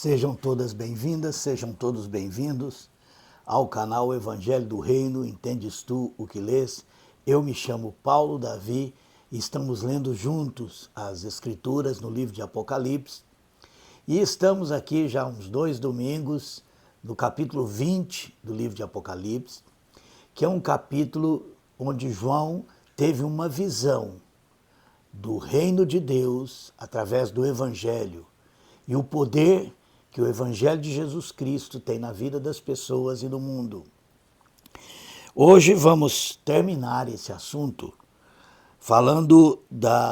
Sejam todas bem-vindas, sejam todos bem-vindos ao canal Evangelho do Reino, Entendes Tu o que lês? Eu me chamo Paulo Davi e estamos lendo juntos as Escrituras no livro de Apocalipse. E estamos aqui já há uns 2 domingos no capítulo 20 do livro de Apocalipse, que é um capítulo onde João teve uma visão do reino de Deus através do Evangelho e o poder que o Evangelho de Jesus Cristo tem na vida das pessoas e no mundo. Hoje vamos terminar esse assunto falando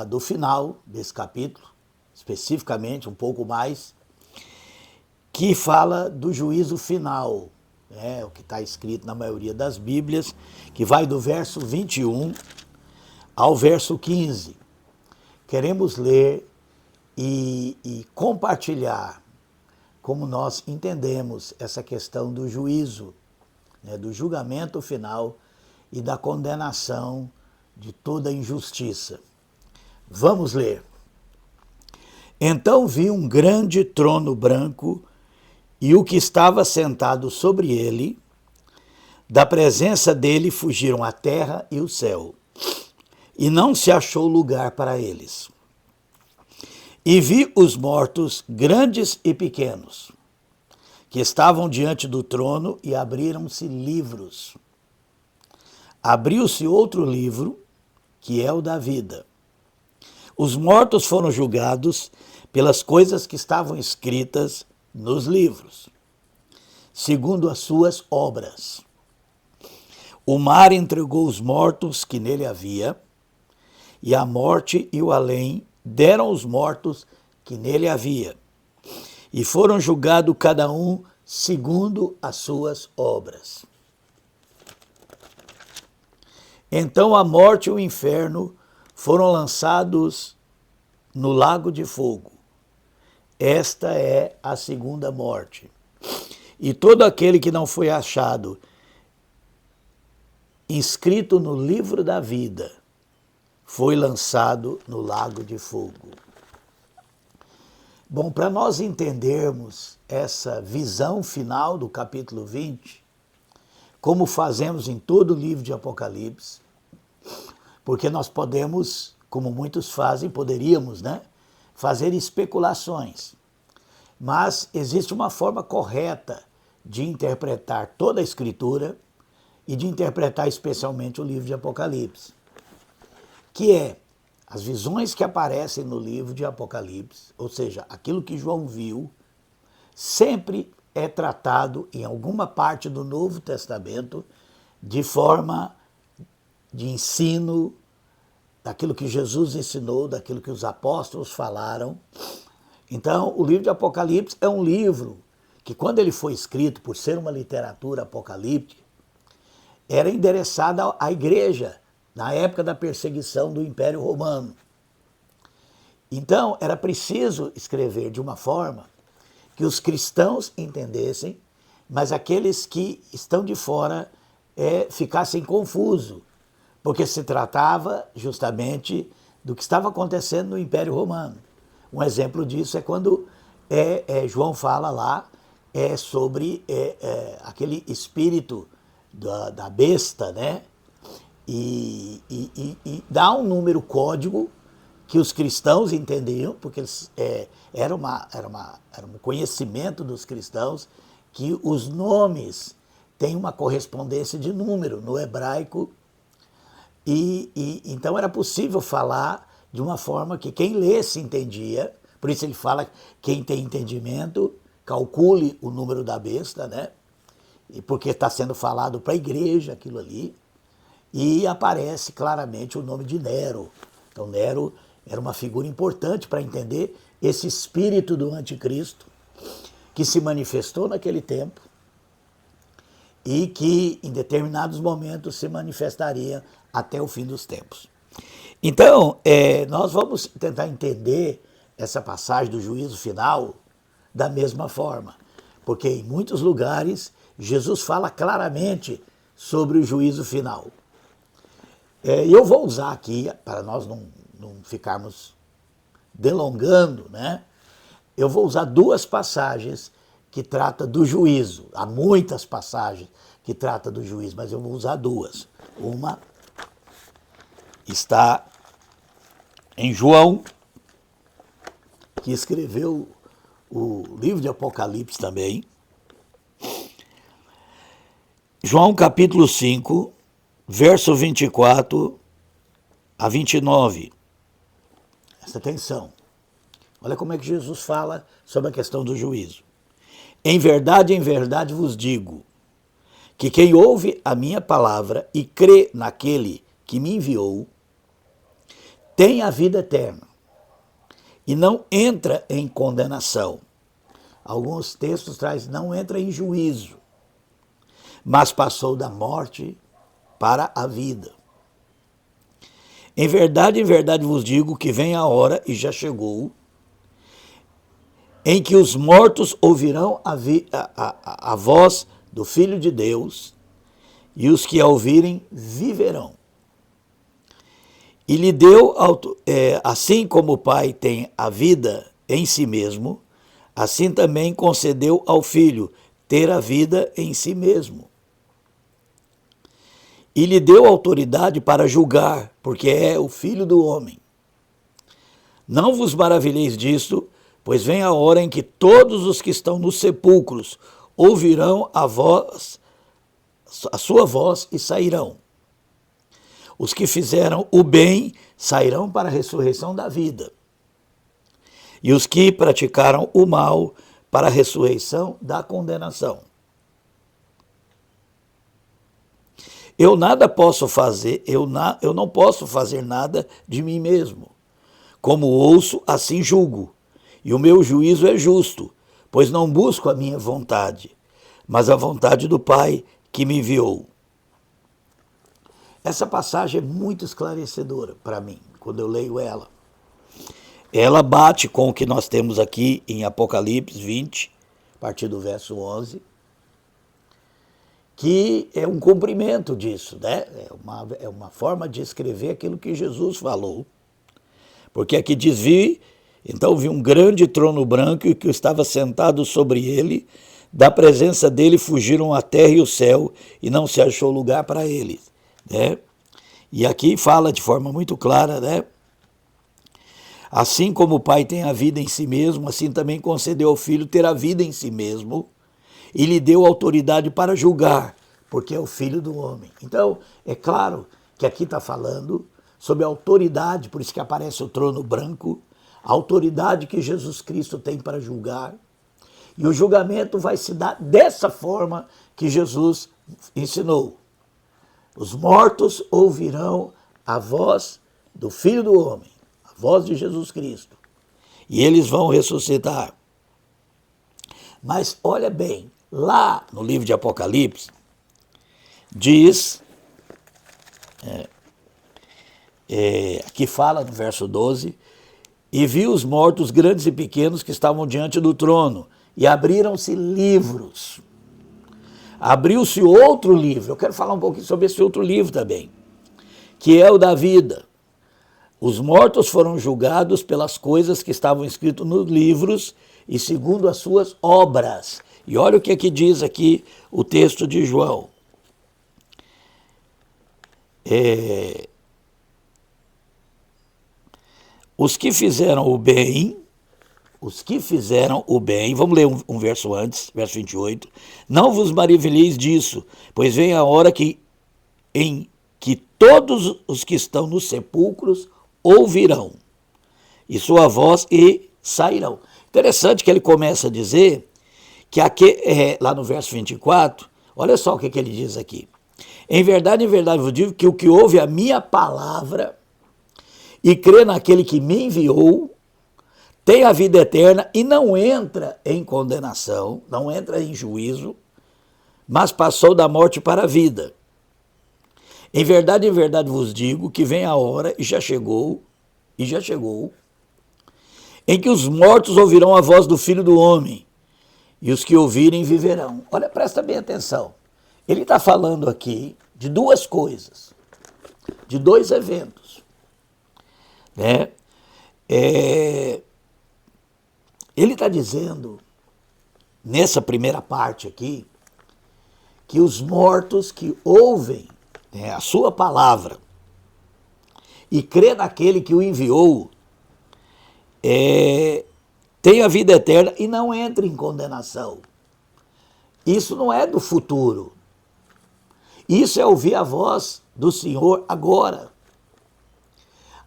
do final desse capítulo, especificamente um pouco mais, que fala do juízo final, o que está escrito na maioria das Bíblias, que vai do verso 21 ao verso 15. Queremos ler e compartilhar como nós entendemos essa questão do juízo, do julgamento final e da condenação de toda injustiça. Vamos ler. Então vi um grande trono branco e o que estava sentado sobre ele. Da presença dele fugiram a terra e o céu, e não se achou lugar para eles. E vi os mortos, grandes e pequenos, que estavam diante do trono, e abriram-se livros. Abriu-se outro livro, que é o da vida. Os mortos foram julgados pelas coisas que estavam escritas nos livros, segundo as suas obras. O mar entregou os mortos que nele havia, e a morte e o além deram os mortos que nele havia, e foram julgados cada um segundo as suas obras. Então a morte e o inferno foram lançados no lago de fogo. Esta é a segunda morte. E todo aquele que não foi achado inscrito no livro da vida foi lançado no lago de fogo. Bom, para nós entendermos essa visão final do capítulo 20, como fazemos em todo o livro de Apocalipse, porque nós podemos, como muitos fazem, poderíamos, fazer especulações. Mas existe uma forma correta de interpretar toda a Escritura e de interpretar especialmente o livro de Apocalipse, que é as visões que aparecem no livro de Apocalipse, ou seja, aquilo que João viu, sempre é tratado em alguma parte do Novo Testamento de forma de ensino, daquilo que Jesus ensinou, daquilo que os apóstolos falaram. Então, o livro de Apocalipse é um livro que, quando ele foi escrito, por ser uma literatura apocalíptica, era endereçado à igreja, na época da perseguição do Império Romano. Então, era preciso escrever de uma forma que os cristãos entendessem, mas aqueles que estão de fora ficassem confusos, porque se tratava justamente do que estava acontecendo no Império Romano. Um exemplo disso é quando João fala lá sobre aquele espírito da besta, E dá um número código que os cristãos entendiam, porque era um conhecimento dos cristãos que os nomes têm uma correspondência de número no hebraico, então era possível falar de uma forma que quem lesse entendia. Por isso ele fala: quem tem entendimento, calcule o número da besta, e porque está sendo falado para a igreja aquilo ali. E aparece claramente o nome de Nero. Então Nero era uma figura importante para entender esse espírito do anticristo que se manifestou naquele tempo e que em determinados momentos se manifestaria até o fim dos tempos. Então, nós vamos tentar entender essa passagem do juízo final da mesma forma, porque em muitos lugares Jesus fala claramente sobre o juízo final. E eu vou usar aqui, para nós não ficarmos delongando, eu vou usar duas passagens que tratam do juízo. Há muitas passagens que tratam do juízo, mas eu vou usar duas. Uma está em João, que escreveu o livro de Apocalipse também. João capítulo 5, verso 24 a 29. Presta atenção. Olha como é que Jesus fala sobre a questão do juízo. Em verdade vos digo, que quem ouve a minha palavra e crê naquele que me enviou, tem a vida eterna e não entra em condenação. Alguns textos trazem, não entra em juízo, mas passou da morte para a vida. Em verdade vos digo que vem a hora, e já chegou, em que os mortos ouvirão a voz do Filho de Deus, e os que a ouvirem viverão. E lhe deu, assim como o Pai tem a vida em si mesmo, assim também concedeu ao Filho ter a vida em si mesmo. E lhe deu autoridade para julgar, porque é o Filho do homem. Não vos maravilheis disto, pois vem a hora em que todos os que estão nos sepulcros ouvirão a sua voz e sairão. Os que fizeram o bem sairão para a ressurreição da vida, e os que praticaram o mal para a ressurreição da condenação. Eu nada posso fazer, eu não posso fazer nada de mim mesmo. Como ouço, assim julgo, e o meu juízo é justo, pois não busco a minha vontade, mas a vontade do Pai que me enviou. Essa passagem é muito esclarecedora para mim, quando eu leio ela. Ela bate com o que nós temos aqui em Apocalipse 20, a partir do verso 11, que é um cumprimento disso, né? É uma forma de escrever aquilo que Jesus falou. Porque aqui diz, então vi um grande trono branco e que estava sentado sobre ele, da presença dele fugiram a terra e o céu, e não se achou lugar para eles, né? E aqui fala de forma muito clara, né? Assim como o Pai tem a vida em si mesmo, assim também concedeu ao Filho ter a vida em si mesmo, e lhe deu autoridade para julgar, porque é o Filho do homem. Então, é claro que aqui está falando sobre a autoridade, por isso que aparece o trono branco, a autoridade que Jesus Cristo tem para julgar. E o julgamento vai se dar dessa forma que Jesus ensinou. Os mortos ouvirão a voz do Filho do homem, a voz de Jesus Cristo, e eles vão ressuscitar. Mas olha bem, lá no livro de Apocalipse, diz, aqui fala no verso 12, e vi os mortos grandes e pequenos que estavam diante do trono, e abriram-se livros. Abriu-se outro livro, eu quero falar um pouquinho sobre esse outro livro também, que é o da vida. Os mortos foram julgados pelas coisas que estavam escritas nos livros e segundo as suas obras. E olha o que aqui diz aqui o texto de João. Os que fizeram o bem, vamos ler um verso antes, verso 28, não vos maravilheis disso, pois vem a hora em que todos os que estão nos sepulcros ouvirão, e sua voz e sairão. Interessante que ele começa a dizer que aqui, lá no verso 24, olha só o que ele diz aqui. Em verdade vos digo que o que ouve a minha palavra e crê naquele que me enviou, tem a vida eterna e não entra em condenação, não entra em juízo, mas passou da morte para a vida. Em verdade vos digo que vem a hora, e já chegou, em que os mortos ouvirão a voz do Filho do Homem, e os que ouvirem viverão. Olha, presta bem atenção. Ele está falando aqui de duas coisas, de dois eventos, né? Ele está dizendo, nessa primeira parte aqui, que os mortos que ouvem, né, a sua palavra e crê naquele que o enviou, tem a vida eterna e não entra em condenação. Isso não é do futuro. Isso é ouvir a voz do Senhor agora.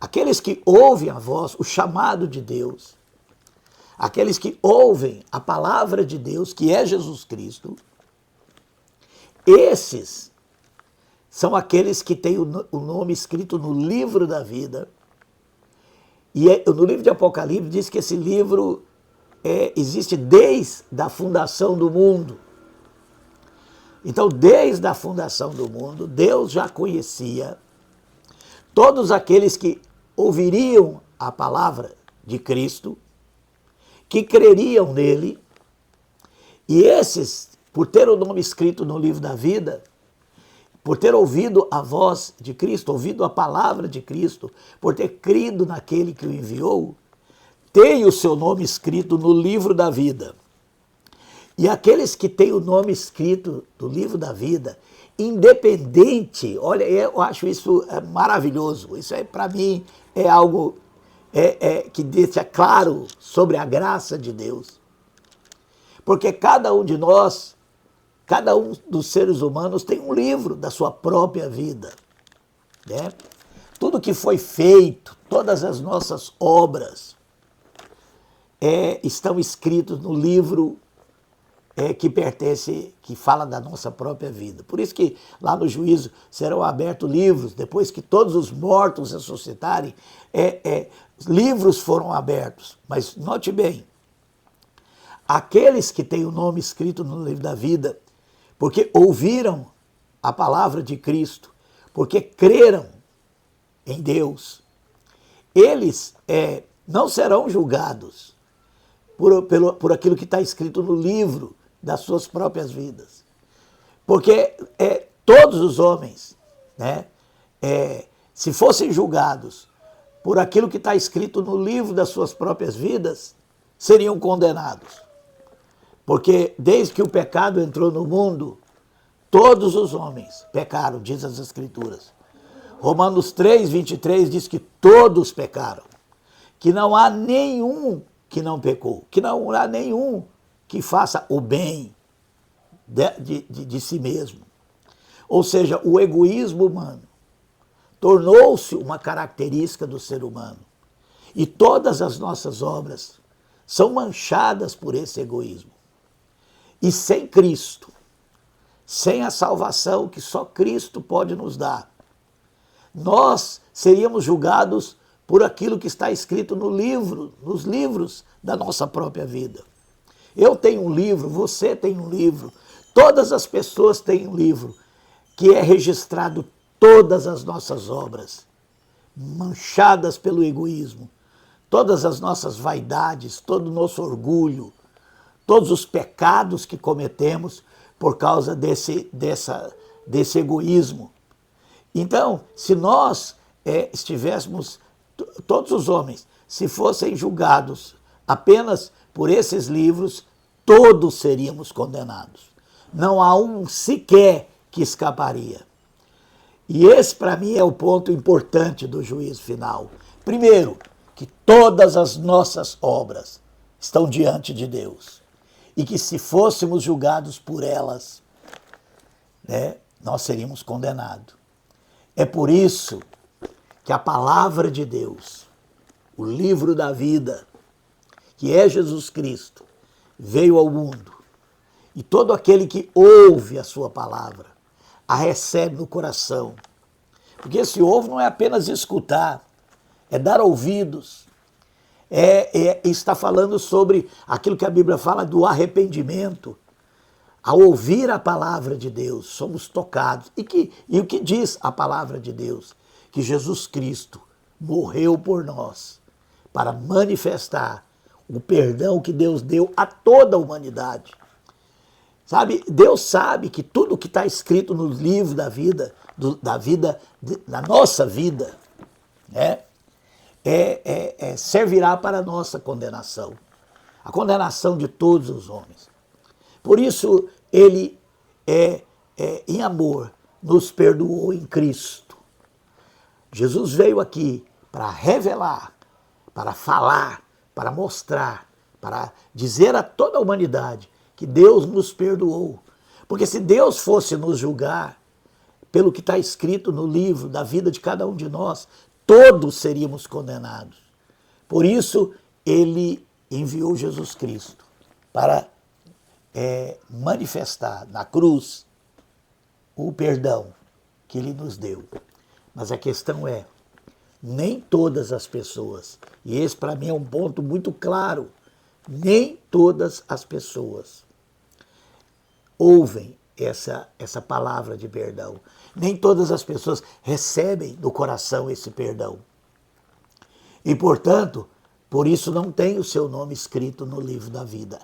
Aqueles que ouvem a voz, o chamado de Deus, aqueles que ouvem a palavra de Deus, que é Jesus Cristo, esses são aqueles que têm o nome escrito no livro da vida. E no livro de Apocalipse diz que esse livro existe desde a fundação do mundo. Então, desde a fundação do mundo, Deus já conhecia todos aqueles que ouviriam a palavra de Cristo, que creriam nele, e esses, por ter o nome escrito no livro da vida, por ter ouvido a voz de Cristo, ouvido a palavra de Cristo, por ter crido naquele que o enviou, tem o seu nome escrito no livro da vida. E aqueles que têm o nome escrito no livro da vida, independente, olha, eu acho isso maravilhoso, isso para mim é algo que deixa claro sobre a graça de Deus. Porque cada um de nós, cada um dos seres humanos tem um livro da sua própria vida, né? Tudo que foi feito, todas as nossas obras estão escritos no livro que pertence, que fala da nossa própria vida. Por isso que lá no juízo serão abertos livros, depois que todos os mortos ressuscitarem, livros foram abertos. Mas note bem, aqueles que têm o nome escrito no livro da vida, porque ouviram a palavra de Cristo, porque creram em Deus, eles não serão julgados por aquilo que está escrito no livro das suas próprias vidas. Porque todos os homens, né, se fossem julgados por aquilo que está escrito no livro das suas próprias vidas, seriam condenados. Porque desde que o pecado entrou no mundo, todos os homens pecaram, diz as Escrituras. Romanos 3:23 diz que todos pecaram, que não há nenhum que não pecou, que não há nenhum que faça o bem de si mesmo. Ou seja, o egoísmo humano tornou-se uma característica do ser humano. E todas as nossas obras são manchadas por esse egoísmo. E sem Cristo, sem a salvação que só Cristo pode nos dar, nós seríamos julgados por aquilo que está escrito no livro, nos livros da nossa própria vida. Eu tenho um livro, você tem um livro, todas as pessoas têm um livro, que é registrado todas as nossas obras, manchadas pelo egoísmo, todas as nossas vaidades, todo o nosso orgulho, todos os pecados que cometemos por causa desse egoísmo. Então, se nós estivéssemos, todos os homens, se fossem julgados apenas por esses livros, todos seríamos condenados. Não há um sequer que escaparia. E esse, para mim, é o ponto importante do juízo final. Primeiro, que todas as nossas obras estão diante de Deus. E que se fôssemos julgados por elas, né, nós seríamos condenados. É por isso que a palavra de Deus, o livro da vida, que é Jesus Cristo, veio ao mundo. E todo aquele que ouve a sua palavra, a recebe no coração. Porque esse ouve não é apenas escutar, é dar ouvidos. Está falando sobre aquilo que a Bíblia fala do arrependimento. Ao ouvir a palavra de Deus, somos tocados. E o que diz a palavra de Deus? Que Jesus Cristo morreu por nós para manifestar o perdão que Deus deu a toda a humanidade. Sabe, Deus sabe que tudo que está escrito no livro da vida, da nossa vida, né, servirá para a nossa condenação. a condenação de todos os homens. Por isso, ele, em amor, nos perdoou em Cristo. Jesus veio aqui para revelar, para falar, para mostrar, para dizer a toda a humanidade que Deus nos perdoou. Porque se Deus fosse nos julgar pelo que está escrito no livro da vida de cada um de nós, todos seríamos condenados. Por isso, ele enviou Jesus Cristo para manifestar na cruz o perdão que ele nos deu. Mas a questão é, nem todas as pessoas, e esse para mim é um ponto muito claro, nem todas as pessoas ouvem essa palavra de perdão. Nem todas as pessoas recebem do coração esse perdão. E, portanto, por isso não tem o seu nome escrito no livro da vida.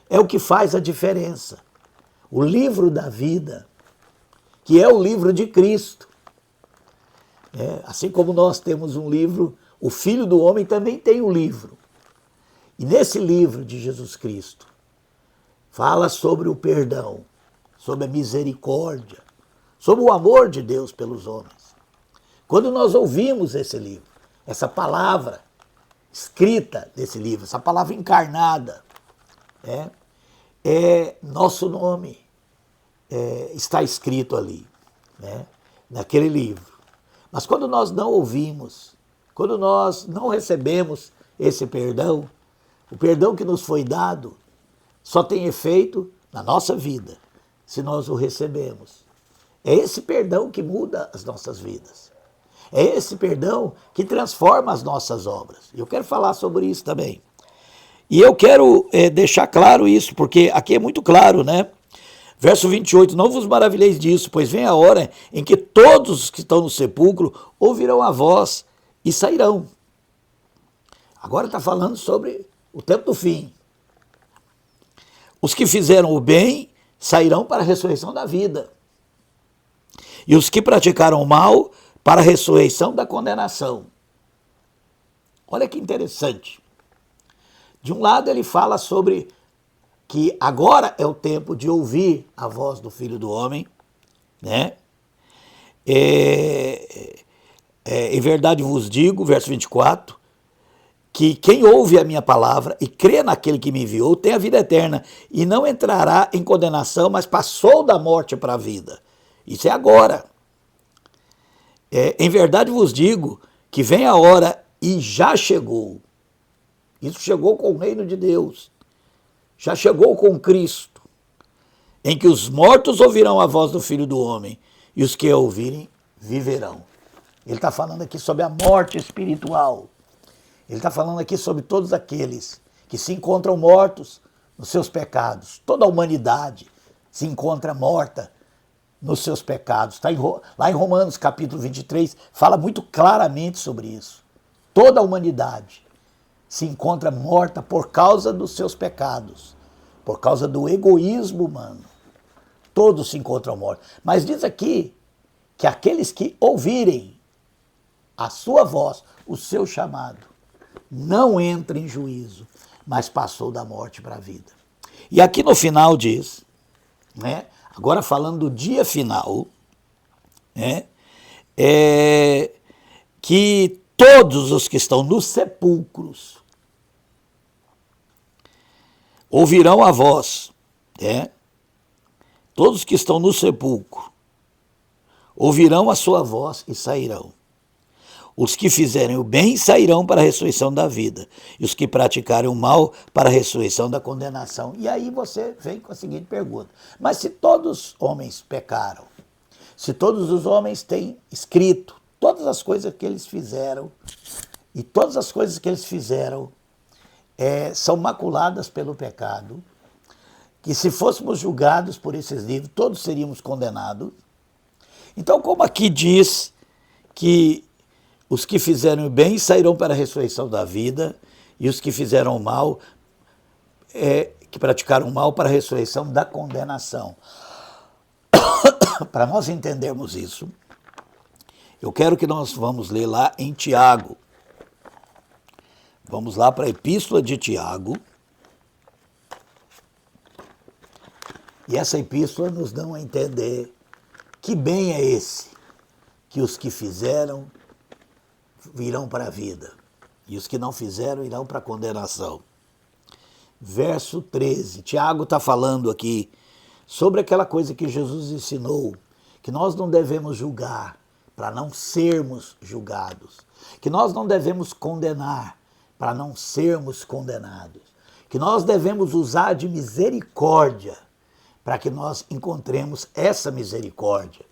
É o que faz a diferença. O livro da vida, que é o livro de Cristo. Assim como nós temos um livro, o Filho do Homem também tem um livro. E nesse livro de Jesus Cristo, fala sobre o perdão, sobre a misericórdia, sobre o amor de Deus pelos homens. Quando nós ouvimos esse livro, essa palavra escrita desse livro, essa palavra encarnada, nosso nome está escrito ali, naquele livro. Mas quando nós não ouvimos, quando nós não recebemos esse perdão, o perdão que nos foi dado só tem efeito na nossa vida, se nós o recebemos. É esse perdão que muda as nossas vidas. É esse perdão que transforma as nossas obras. E eu quero falar sobre isso também. E eu quero deixar claro isso, porque aqui é muito claro, né? Verso 28, não vos maravilheis disso, pois vem a hora em que todos os que estão no sepulcro ouvirão a voz e sairão. Agora está falando sobre o tempo do fim. Os que fizeram o bem sairão para a ressurreição da vida. E os que praticaram o mal para a ressurreição da condenação. Olha que interessante. De um lado ele fala sobre que agora é o tempo de ouvir a voz do Filho do Homem, né? Em verdade vos digo, verso 24, que quem ouve a minha palavra e crê naquele que me enviou tem a vida eterna e não entrará em condenação, mas passou da morte para a vida. Isso é agora. Em verdade vos digo que vem a hora e já chegou. Isso chegou com o reino de Deus. Já chegou com Cristo, em que os mortos ouvirão a voz do Filho do Homem e os que a ouvirem viverão. Ele está falando aqui sobre a morte espiritual. Ele está falando aqui sobre todos aqueles que se encontram mortos nos seus pecados. Toda a humanidade se encontra morta nos seus pecados. Está lá em Romanos capítulo 23, fala muito claramente sobre isso. Toda a humanidade se encontra morta por causa dos seus pecados, por causa do egoísmo humano. Todos se encontram mortos. Mas diz aqui que aqueles que ouvirem a sua voz, o seu chamado, não entra em juízo, mas passou da morte para a vida. E aqui no final diz, né, agora falando do dia final, né, que todos os que estão nos sepulcros ouvirão a voz, todos que estão no sepulcro ouvirão a sua voz e sairão. Os que fizerem o bem sairão para a ressurreição da vida, e os que praticarem o mal para a ressurreição da condenação. E aí você vem com a seguinte pergunta: mas se todos os homens pecaram, se todos os homens têm escrito todas as coisas que eles fizeram, e todas as coisas que eles fizeram são maculadas pelo pecado, que se fôssemos julgados por esses livros, todos seríamos condenados. Então, como aqui diz que os que fizeram o bem sairão para a ressurreição da vida, e os que fizeram o mal, que praticaram o mal, para a ressurreição da condenação. Para nós entendermos isso, eu quero que nós vamos ler lá em Tiago. Vamos lá para a Epístola de Tiago, E essa epístola nos dá a entender que bem é esse, que os que fizeram virão para a vida, e os que não fizeram irão para a condenação. Verso 13, Tiago está falando aqui sobre aquela coisa que Jesus ensinou, que nós não devemos julgar para não sermos julgados, que nós não devemos condenar para não sermos condenados, que nós devemos usar de misericórdia para que nós encontremos essa misericórdia.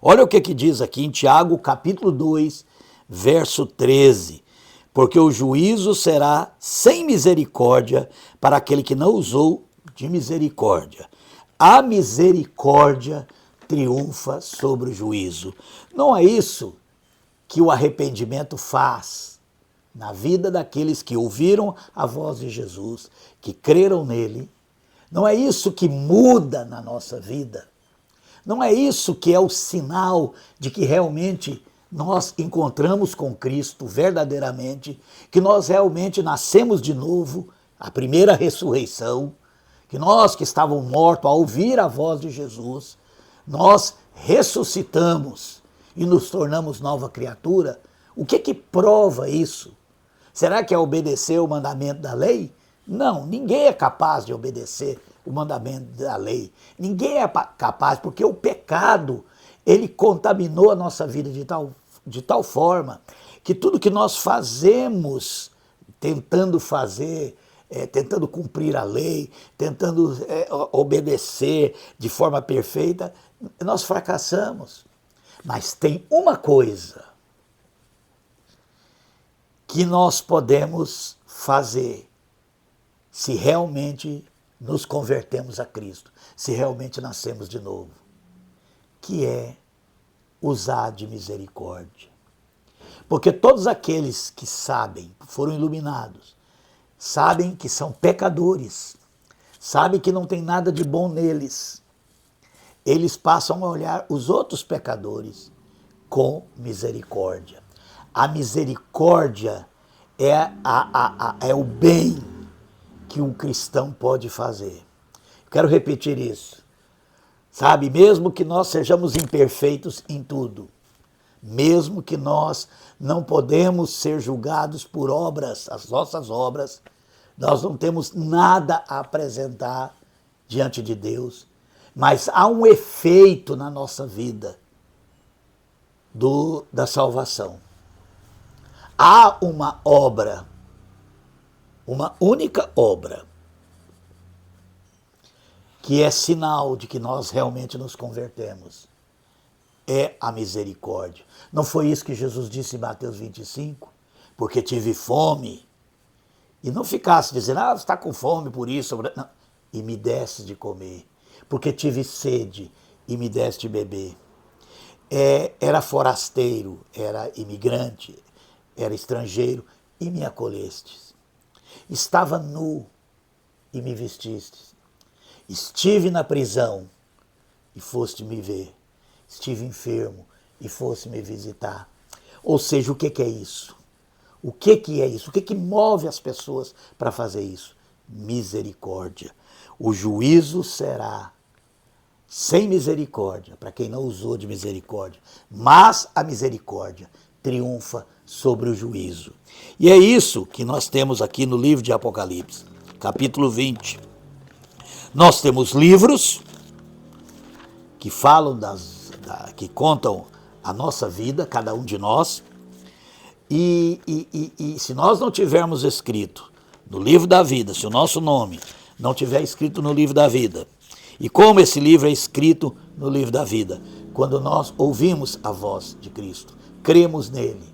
Olha o que diz aqui em Tiago, capítulo 2, verso 13. Porque o juízo será sem misericórdia para aquele que não usou de misericórdia. A misericórdia triunfa sobre o juízo. Não é isso que o arrependimento faz na vida daqueles que ouviram a voz de Jesus, que creram nele. Não é isso que muda na nossa vida. Não é isso que é o sinal de que realmente nós encontramos com Cristo verdadeiramente, que nós realmente nascemos de novo, a primeira ressurreição, que nós que estávamos mortos ao ouvir a voz de Jesus, nós ressuscitamos e nos tornamos nova criatura. O que prova isso? Será que é obedecer o mandamento da lei? Não, ninguém é capaz de obedecer o mandamento da lei. Ninguém é capaz, porque o pecado, ele contaminou a nossa vida de tal forma que tudo que nós fazemos, tentando cumprir a lei, tentando obedecer de forma perfeita, nós fracassamos. Mas tem uma coisa que nós podemos fazer se realmente nos convertemos a Cristo, se realmente nascemos de novo, que é usar de misericórdia. Porque todos aqueles que sabem, foram iluminados, sabem que são pecadores, sabem que não tem nada de bom neles, eles passam a olhar os outros pecadores com misericórdia. A misericórdia é o bem que um cristão pode fazer. Quero repetir isso. Sabe, mesmo que nós sejamos imperfeitos em tudo, mesmo que nós não podemos ser julgados por obras, as nossas obras, nós não temos nada a apresentar diante de Deus, mas há um efeito na nossa vida da salvação. Há uma obra, uma única obra, que é sinal de que nós realmente nos convertemos. É a misericórdia. Não foi isso que Jesus disse em Mateus 25? Porque tive fome. E não ficasse dizendo, você está com fome por isso. Não. E me deste de comer. Porque tive sede e me deste de beber. Era forasteiro, era imigrante, era estrangeiro e me acolhestes. Estava nu e me vestistes. Estive na prisão e foste me ver. Estive enfermo e foste me visitar. Ou seja, o que é isso? O que é isso? O que move as pessoas para fazer isso? Misericórdia. O juízo será sem misericórdia, para quem não usou de misericórdia. Mas a misericórdia triunfa sobre o juízo. E é isso que nós temos aqui no livro de Apocalipse, capítulo 20. Nós temos livros que falam que contam a nossa vida, cada um de nós, e se nós não tivermos escrito no livro da vida, se o nosso nome não tiver escrito no livro da vida, e como esse livro é escrito no livro da vida, quando nós ouvimos a voz de Cristo, cremos nele,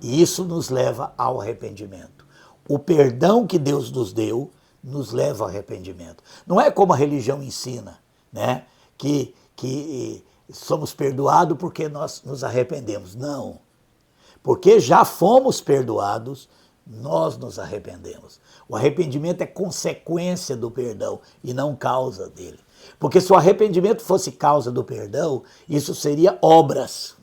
e isso nos leva ao arrependimento. O perdão que Deus nos deu nos leva ao arrependimento. Não é como a religião ensina, né? Que somos perdoados porque nós nos arrependemos. Não. Porque já fomos perdoados, nós nos arrependemos. O arrependimento é consequência do perdão e não causa dele. Porque se o arrependimento fosse causa do perdão, isso seria obras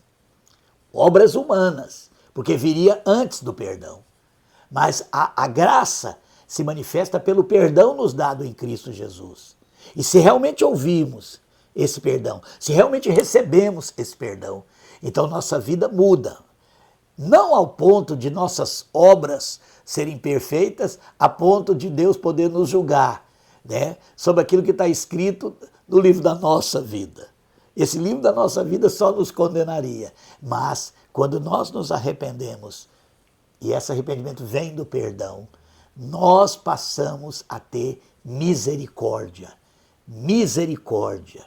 humanas, porque viria antes do perdão. Mas a graça se manifesta pelo perdão nos dado em Cristo Jesus. E se realmente ouvimos esse perdão, se realmente recebemos esse perdão, então nossa vida muda. Não ao ponto de nossas obras serem perfeitas, a ponto de Deus poder nos julgar, né, sobre aquilo que está escrito no livro da nossa vida. Esse livro da nossa vida só nos condenaria. Mas, quando nós nos arrependemos, e esse arrependimento vem do perdão, nós passamos a ter misericórdia. Misericórdia.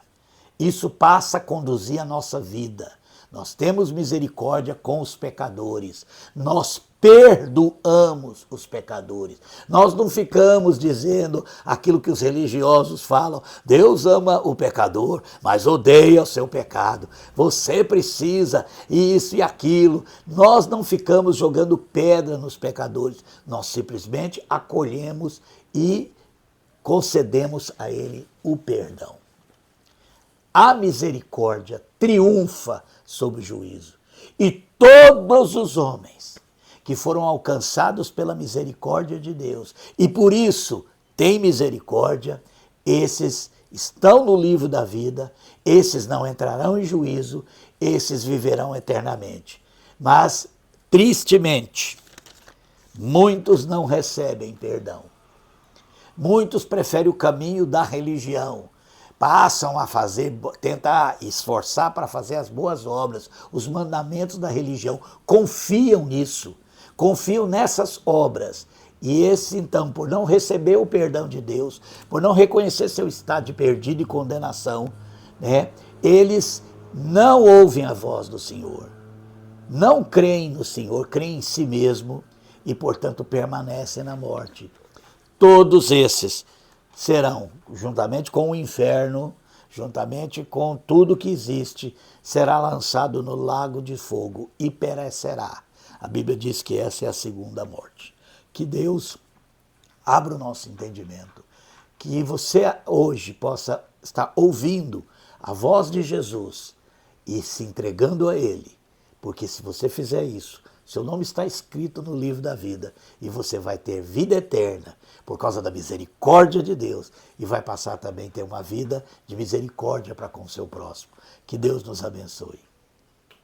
Isso passa a conduzir a nossa vida. Nós temos misericórdia com os pecadores. Nós perdoamos os pecadores. Nós não ficamos dizendo aquilo que os religiosos falam. Deus ama o pecador, mas odeia o seu pecado. Você precisa isso e aquilo. Nós não ficamos jogando pedra nos pecadores. Nós simplesmente acolhemos e concedemos a ele o perdão. A misericórdia triunfa sobre o juízo. E todos os homens que foram alcançados pela misericórdia de Deus e por isso têm misericórdia, esses estão no livro da vida, esses não entrarão em juízo, esses viverão eternamente. Mas, tristemente, muitos não recebem perdão. Muitos preferem o caminho da religião. Passam a tentar esforçar para fazer as boas obras, os mandamentos da religião, confiam nisso, confiam nessas obras. E esse, então, por não receber o perdão de Deus, por não reconhecer seu estado de perdido e condenação, né, eles não ouvem a voz do Senhor, não creem no Senhor, creem em si mesmo e, portanto, permanecem na morte. Todos esses serão, juntamente com o inferno, juntamente com tudo que existe, será lançado no lago de fogo e perecerá. A Bíblia diz que essa é a segunda morte. Que Deus abra o nosso entendimento, que você hoje possa estar ouvindo a voz de Jesus e se entregando a Ele, porque se você fizer isso, seu nome está escrito no livro da vida e você vai ter vida eterna por causa da misericórdia de Deus e vai passar também a ter uma vida de misericórdia para com o seu próximo. Que Deus nos abençoe.